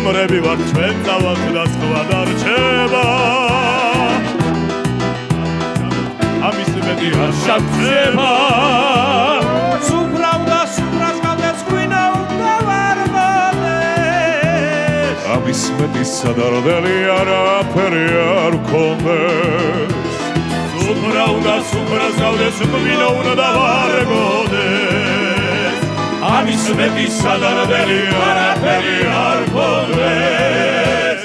მეგობრები ვართ ჩვენ დავართ და სხვა დარჩება ამის მეტი არ შევწება სუფრავდა სუფრას გავდეს ღვინა უნდა ვარგოდეს ამის მეტი სადარდელი არაფერი არ გქონდეს სუფრავდა სუფრას გავდეს ღვინა უნდა ვარგოდეს ამის მეტი სადარდელი არაფერი არ გქონდეს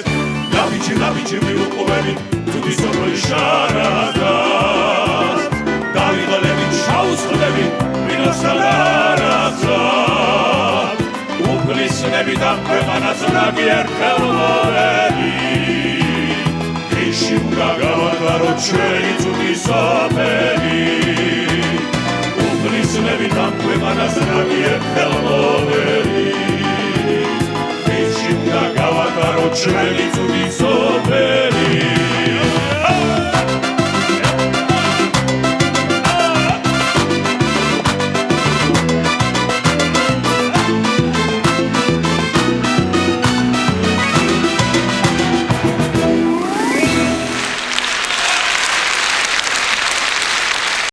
დავიჩი მიუყვებით თუთი სოფლის შარადას დავიღალებით შაუწყდებით მინოსთან არაცად უფლისნებით ამ ქვეყანას ნაგიერ ხელმოველი გეში უნდა გავატაროთ ჩვენი თუთი სოფელი უფლისნებით ამ ქვეყანას ნაგიერ ხელმოველი გეში უნდა გავატაროთ ჩვენი თუთი სოფელი